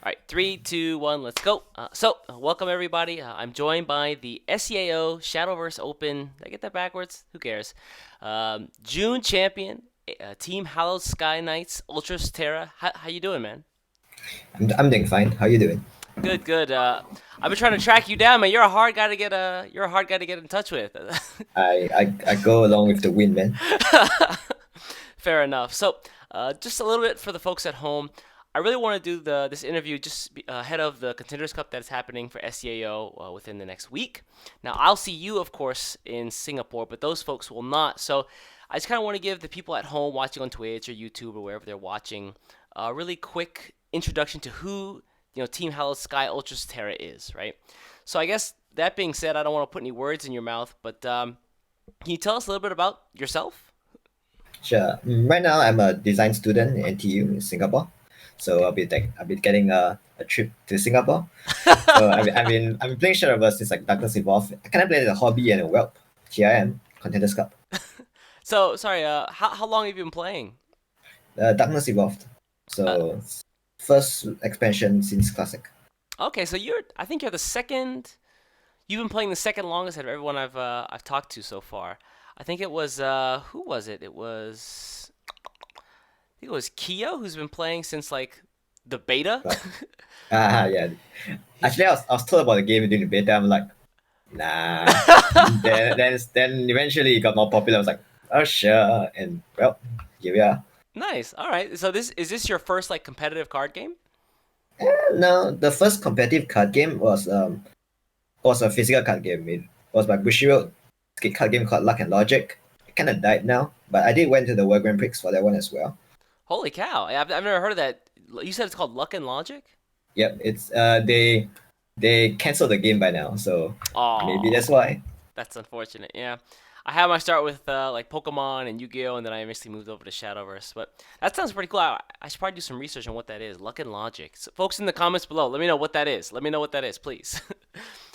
All right, three, two, one, let's go. Welcome everybody. I'm joined by the SEAO Shadowverse Open. Did I get that backwards? Who cares? June champion, Team Hallowed Sky Knights, Ultra Sutera. How you doing, man? I'm doing fine. How you doing? Good, good. I've been trying to track you down, man. You're a hard guy to get. You're a hard guy to get in touch with. I go along with the wind, man. Fair enough. Just a little bit for the folks at home. I really want to do this interview ahead of the Contenders Cup that is happening for SEAO within the next week. Now, I'll see you, of course, in Singapore, but those folks will not. So, I just kind of want to give the people at home watching on Twitch or YouTube or wherever they're watching a really quick introduction to who Team Hallowed Sky Ultra Terra is, right? So, I guess that being said, I don't want to put any words in your mouth, but can you tell us a little bit about yourself? Sure. Right now, I'm a design student in NTU in Singapore, so I'll be getting a trip to Singapore. So I've been playing Shadowverse since like Darkness Evolved. I kind of played it as a hobby and a whelp. Here I am, Contenders Cup. So, sorry, how long have you been playing? Darkness Evolved. Uh, So first expansion since Classic. okay, so I think you're the second. You've been playing the second longest out of everyone I've talked to so far. I think it was who was it? I think it was Keo who's been playing since like the beta. But yeah. He's Actually, I was told about the game during the beta. I'm like, nah. Then eventually it got more popular. I was like, oh sure, and well, here we are. nice. All right. So this your first like competitive card game? No, the first competitive card game was a physical card game. It was by Bushiroad. It's a card game called Luck and Logic. It kind of died now, but I did went to the World Grand Prix for that one as well. Holy cow! I've never heard of that. You said it's called Luck and Logic? Yep, it's they canceled the game by now, so maybe Oh, that's why. that's unfortunate. Yeah. I had my start with like Pokemon and Yu-Gi-Oh, and then I eventually moved over to Shadowverse. But that sounds pretty cool. I should probably do some research on what that is. Luck and Logic. So, folks in the comments below, let me know what that is. Let me know what that is, please.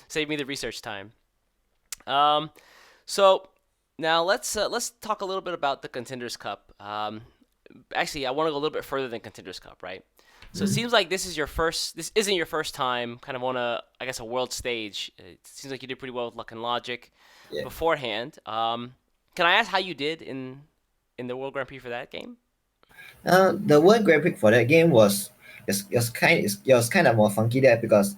Save me the research time. Um, so now let's talk a little bit about the Contenders Cup. Actually, I want to go a little bit further than Contenders Cup, right? So it Mhm. seems like this isn't your first time kind of on I guess a world stage. It seems like you did pretty well with Luck and Logic Yeah. beforehand. Can I ask how you did in the World Grand Prix for that game? The World Grand Prix for that game it was kind of more funky there because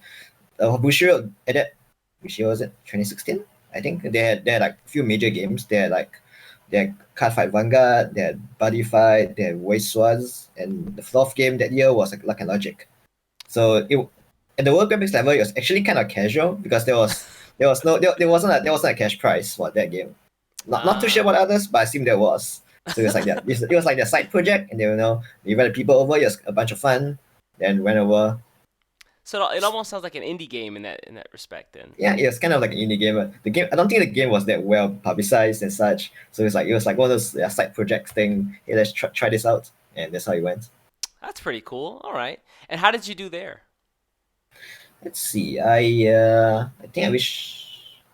Bushiroad at that which year was it? 2016, I think they had like a few major games. They had Card Fight Vanguard, they had Buddy Fight, they had Voice Swords, and the fourth game that year was like Luck and Logic. So it at the World Grand Prix level, it was actually kind of casual because there wasn't a cash prize for that game. Not too sure Uh, what others, but I assume there was. So it was like that. It was like their side project, and you invited people over. It was a bunch of fun. Then went over. so it almost sounds like an indie game in that respect. Then. Yeah, it was kind of like an indie game. But the game, I don't think the game was that well publicized and such. So it was like one of those side projects thing. Hey, let's try this out, and that's how it went. That's pretty cool. All right. And how did you do there? Let's see. I think I wish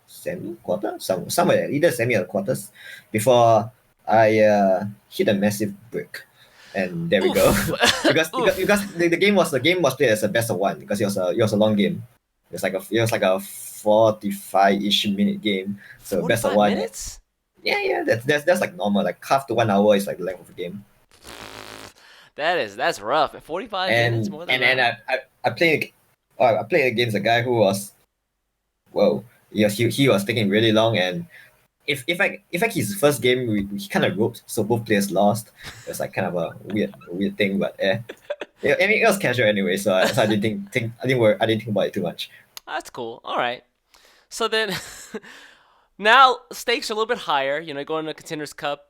semi quarter somewhere either semi or quarters before I hit a massive brick, and there we go. Oof. Oof. Because the game was played as a best of one because it was a long game. It was like a 45-ish minute game. So best of 45 one. minutes? Yeah. That's like normal. Like half to 1 hour is like the length of a game. That's rough. 45 minutes And more than and that. and I played I played against a guy who was whoa. He was taking really long, and if like his first game he kind of roped, so both players lost. It was like kind of a weird thing, but yeah, I mean it was casual anyway, so I didn't I didn't think about it too much. That's cool. All right. So then, now stakes are a little bit higher. Going to Contenders Cup,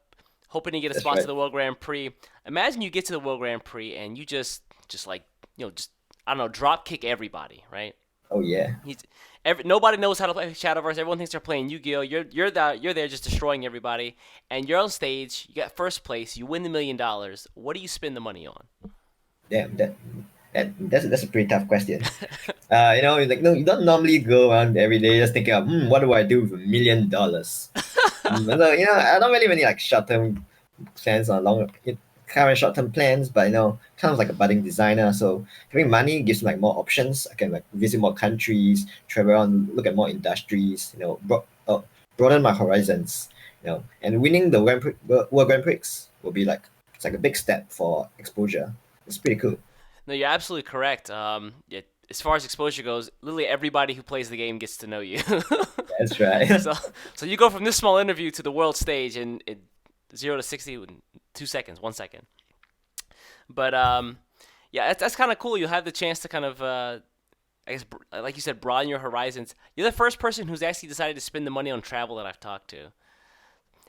hoping to get a That's spot to right. the World Grand Prix. Imagine you get to the World Grand Prix and you just like just I don't know, drop kick everybody, right? Oh yeah. He's nobody knows how to play Shadowverse. Everyone thinks they're playing Yu-Gi-Oh. You're there just destroying everybody, and you're on stage. You got first place. You win the $1 million. What do you spend the money on? Damn, that's a pretty tough question. Like no, you don't normally go around every day just thinking of what do I do with $1 million? So, I don't really have any like short term plans or long current short-term plans, but kind of like a budding designer. So having money gives me like more options. I can like visit more countries, travel around, look at more industries. Broaden my horizons. And winning the World Grand Prix will be like it's like a big step for exposure. It's pretty cool. No, you're absolutely correct. As far as exposure goes, literally everybody who plays the game gets to know you. That's right. so, so you go from this small interview to the world stage in 0 to 60 in 2 seconds, 1 second. But yeah, that's kind of cool. You have the chance to kind of, I guess, like you said, broaden your horizons. You're the first person who's actually decided to spend the money on travel that I've talked to.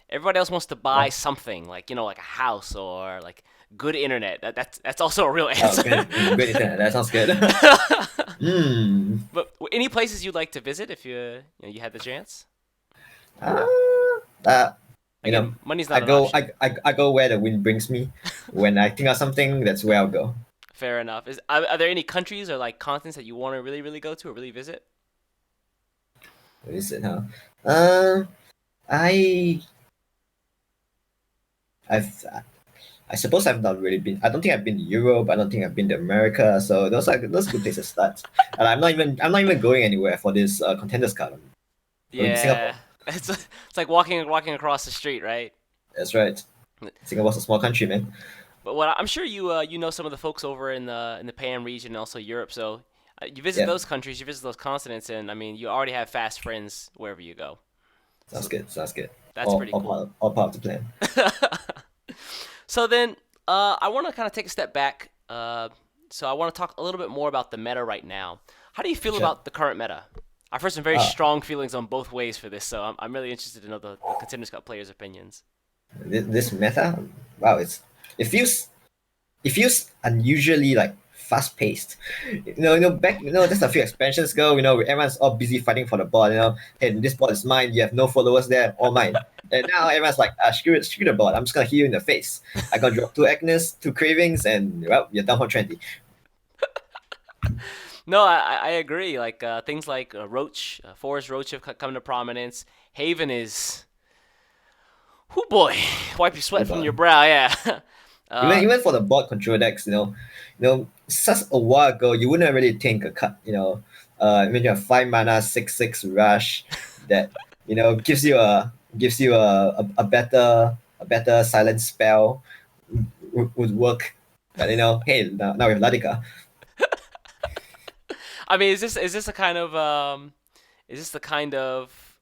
Everybody else wants to buy Oh, something like like a house or like good internet. That's also a real oh, answer. good internet. That sounds good. Hmm. But any places you'd like to visit if you had the chance? Uh, uh, you know, Again, money's I not an go option. I go where the wind brings me. When I think of something, that's where I'll go. Fair enough. Are there any countries or like continents that you want to really go to or really visit? What is it, huh? Um, I I've I suppose I've not really been. I don't think I've been to Europe. I don't think I've been to America. So those are good places to start. And I'm not even going anywhere for this Contenders Cup. I'm going to Yeah, Singapore. it's like walking across the street, right? That's right. Singapore's a small country, man. But I'm sure you know some of the folks over in the PAM region and also Europe. So you visit Yeah, those countries, you visit those continents, and I mean you already have fast friends wherever you go. sounds So good. Sounds good. that's pretty cool. All part of the plan. So then, I want to kind of take a step back. So I want to talk a little bit more about the meta right now. How do you feel Sure. about the current meta? I've heard some very Uh, strong feelings on both ways for this, so I'm really interested to know the Contenders Cup players' opinions. this meta, wow, it feels unusually like fast paced. Back just a few expansions ago, everyone's all busy fighting for the ball. Hey, this ball is mine. You have no followers there, all mine. And now everyone's like, screw the ball. I'm just gonna hit you in the face. I got drop two Agnes, two cravings, and well, you're down for 20. No, I agree. Like things like Roach, Forest Roach have come to prominence. Haven is, oh boy, wipe your sweat Move from your on. brow. Yeah. uh, Even for the board control decks, such a while ago, you wouldn't really think a cut, when you have 5 mana, 6/6 rush that, gives you a better silent spell would work. But hey, now we have Ladika. I mean, is this a kind of is this the kind of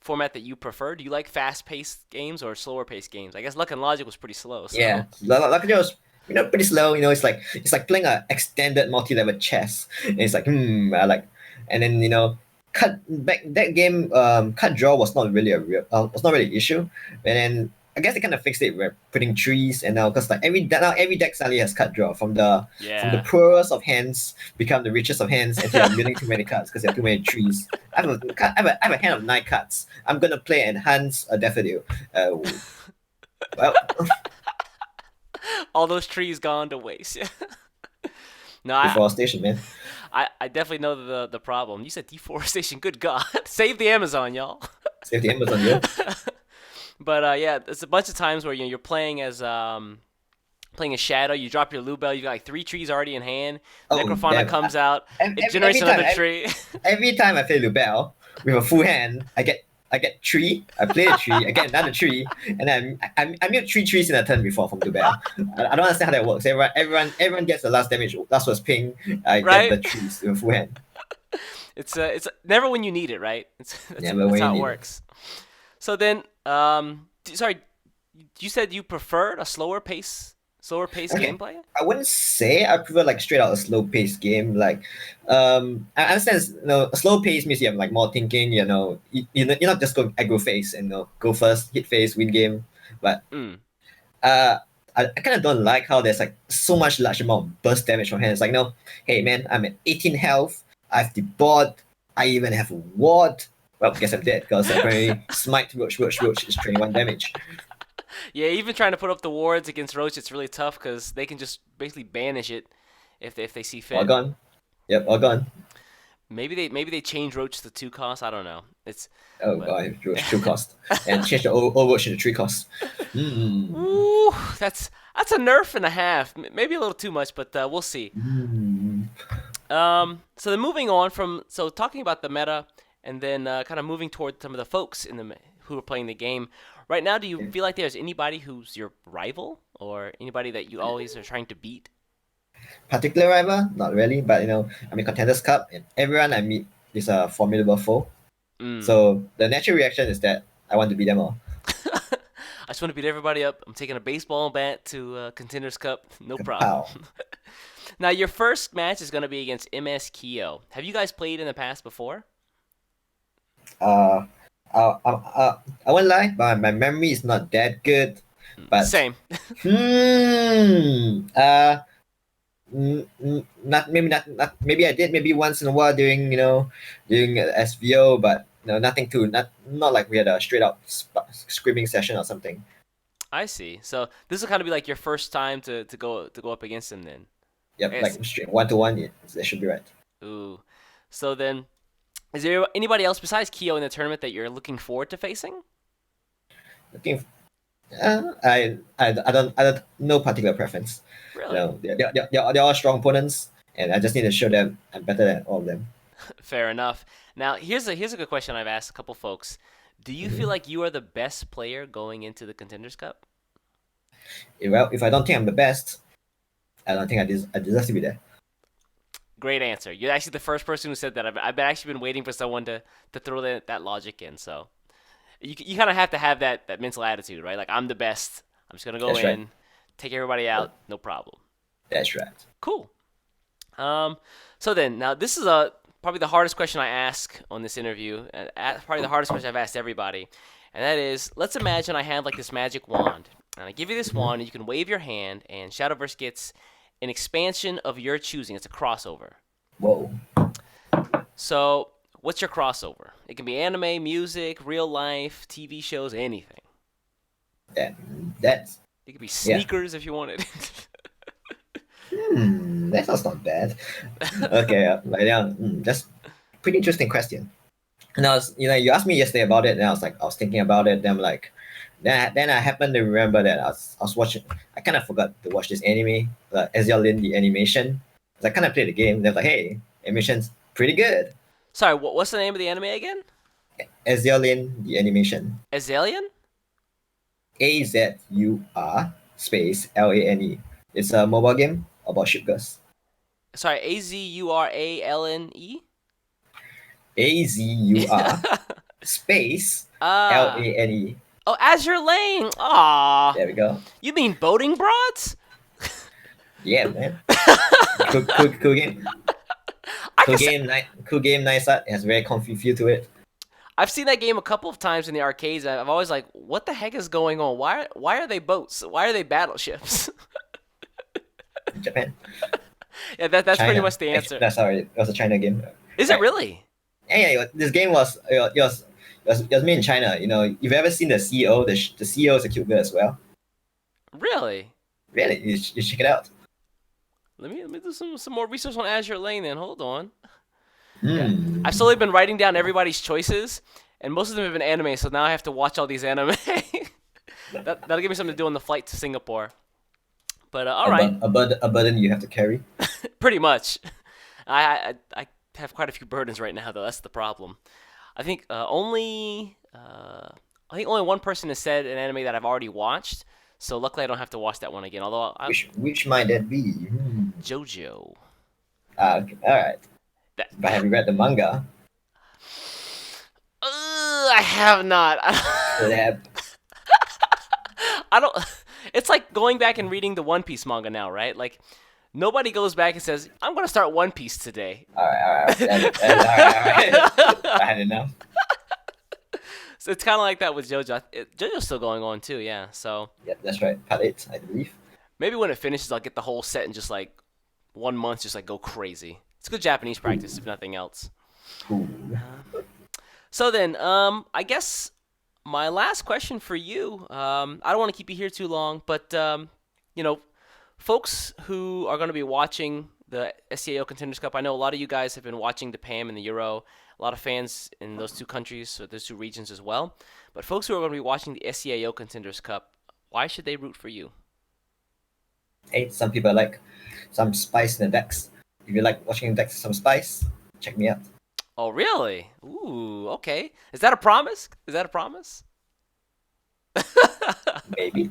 format that you prefer? Do you like fast-paced games or slower-paced games? I guess Luck and Logic was pretty slow, Yeah, so Ladika was pretty slow. It's like playing a extended multi-level chess. And it's like I like, and then cut back that game. Cut draw was not really an issue, and then I guess they kind of fixed it with putting trees and now because like every deck suddenly has cut draw from the yeah. poorest of hands become the richest of hands until you're milling too many cards because you have too many trees. I have a hand of 9 cards. I'm gonna play enhance a daffodil. Well, All those trees gone to waste. No, deforestation, man. I definitely know the problem. You said deforestation. Good God, save the Amazon, y'all. Save the embers on you. But yeah, there's a bunch of times where you're playing a shadow. You drop your Lubel. You got like 3 trees already in hand. Oh Necrofauna damn! comes out. It Every generates time, another tree. every time I play Lubel with a full hand, I get three. I play a tree. I get another tree, and I made 3 trees in a turn before from Lubel. I don't understand how that works. Everyone gets the last damage. Last was ping. I get Right? the trees with a full hand. It's never when you need it, right? Never That's when you how it need it. works. So then, sorry, you said you preferred a slower pace Okay. gameplay? I wouldn't say I prefer like straight out a slow paced game. Like, I understand. A slow pace means you have like more thinking. You're not just going aggro phase and go first, hit phase, win game. But Mm. uh, I kind of don't like how there's like so much large amount of burst damage from hands. Like, no, hey man, I'm at 18 health. I have the board. I even have a ward. Well, I guess I'm dead because apparently smite roach is 21 damage. Yeah, even trying to put up the wards against Roach, it's really tough because they can just basically banish it if they see All fit. gone. Yep, all gone. Maybe they change Roach to 2 cost. I don't know. It's Oh but god, it was 2 cost. And change the old roach into 3 cost. Hmm. Ooh, that's That's a nerf and a half. Maybe a little too much, but we'll see. Hmm. So then moving on from talking about the meta, and then kind of moving toward some of the folks who are playing the game right now. Do you feel like there's anybody who's your rival or anybody that you always are trying to beat? Particular rival, not really, but I mean, Contenders Cup, and everyone I meet is a formidable foe. Mm. So the natural reaction is that I want to beat them all. I just want to beat everybody up. I'm taking a baseball bat to Contenders Cup. No problem. Pow. Now, your first match is going to be against MS Kyo. Have you guys played in the past before? Uh, I won't lie, but my memory is not that good. But Same. hmm, not maybe I did maybe once in a while during SVO, but no, nothing too not like we had a straight up screaming session or something. I see. So this will kind of be like your first time to go up against him then. Yep, Yes. like straight 1-to-1. Yeah, that should be right. Ooh. So then, is there anybody else besides Kyo in the tournament that you're looking forward to facing? Looking, I don't no particular preference. Really? They're all strong opponents, and I just need to show them I'm better than all of them. Fair enough. Now, here's a good question I've asked a couple folks. Do you feel Mhm. like you are the best player going into the Contenders Cup? Well, if I don't think I'm the best, I don't think I deserve to be there. Great answer. You're actually the first person who said that. I've actually been waiting for someone to throw that logic in. So you kind of have to have that mental attitude, right? Like, I'm the best. I'm just gonna go That's right. in, take everybody out, no problem. That's right. Cool. Um, so then, now this is probably the hardest question I ask on this interview, and probably the hardest question I've asked everybody, and that is, let's imagine I have like this magic wand, and I give you this Mhm. wand, and you can wave your hand, and Shadowverse gets an expansion of your choosing. It's a crossover. Whoa. So, what's your crossover? It can be anime, music, real life, TV shows, anything. That that's It could be yeah. sneakers if you wanted. That sounds not bad. Okay, like yeah, that's pretty interesting question. And you asked me yesterday about it, and I was thinking about it. Then I'm like, then I happened to remember that I was watching. I kind of forgot to watch this anime, Ezreal the animation. 'Cause I kind of played the game. And I was like, hey, animation's pretty good. Sorry, what's the name of the anime again? Ezreal the animation. Azalea? AZUR space LANE. It's a mobile game about ship girls. Sorry, AZURALNE? AZUR space Ah. LANE. Oh, Azure Lane. Ah. There we go. You mean boating broads? Yeah, man. Cool game. I guess Cool game, nice art. It has a very comfy feel to it. I've seen that game a couple of times in the arcades. I've always like, what the heck is going on? Why are they boats? Why are they battleships? Japan. Yeah, that's pretty China. much the Actually, answer. no, sorry, it was a China game. Is it Right. really? Yeah, this game was made in China. You've ever seen the CEO? The CEO is a cute girl as well. Really? Really, you check it out. Let me do some more research on Azure Lane then. Hold on. Yeah. Hmm. I've slowly been writing down everybody's choices, and most of them have been anime, so now I have to watch all these anime. That'll give me something to do on the flight to Singapore. But all right, A burden you have to carry. pretty much. I have quite a few burdens right now, though. That's the problem. I think only one person has said an anime that I've already watched, so luckily I don't have to watch that one again. Although Which might that be? JoJo. Okay, all right. That, But have you read the manga? I have not. Lab. I don't. It's like going back and reading the One Piece manga now, right? Like nobody goes back and says, "I'm gonna start One Piece today." All right. All right. I had enough. So it's kind of like that with JoJo. JoJo's still going on too, yeah. So Yep, that's right. Part 8, I believe. maybe when it finishes, I'll get the whole set in just like 1 month, just like go crazy. It's good Japanese practice, if nothing else. Cool. So then, I guess my last question for you. I don't want to keep you here too long, but you know, folks who are going to be watching the SEAO Contenders Cup, I know a lot of you guys have been watching the PAM and the Euro. A lot of fans in those two countries, so those two regions as well. But folks who are going to be watching the SEAO Contenders Cup, why should they root for you? Hey, some people like some spice in the decks. If you like watching decks with some spice, check me out. Oh, really? Ooh, okay. Is that a promise? Is that a promise? Maybe.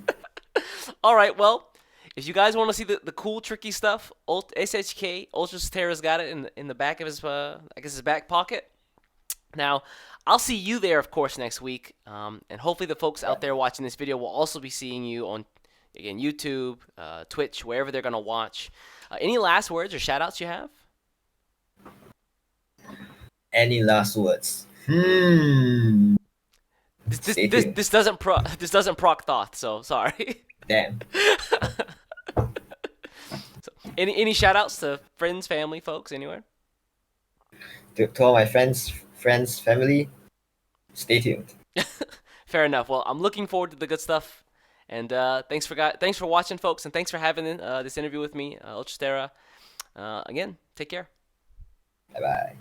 All right, well, if you guys want to see the cool, tricky stuff, SHK Ultra Sutera's got it in the back of his, I guess his back pocket. Now, I'll see you there, of course, next week, and hopefully the folks out there watching this video will also be seeing you on, again, YouTube, Twitch, wherever they're gonna watch. Any last words or shout-outs you have? Any last words? Hmm. Stay tuned. This doesn't this doesn't proc thought, so sorry. Damn. So, any shout-outs to friends, family, folks, anywhere? To all my friends, family, stay tuned. Fair enough. Well, I'm looking forward to the good stuff, and thanks for watching, folks, and thanks for having this interview with me, Ultra Stera. Again, take care. Bye bye.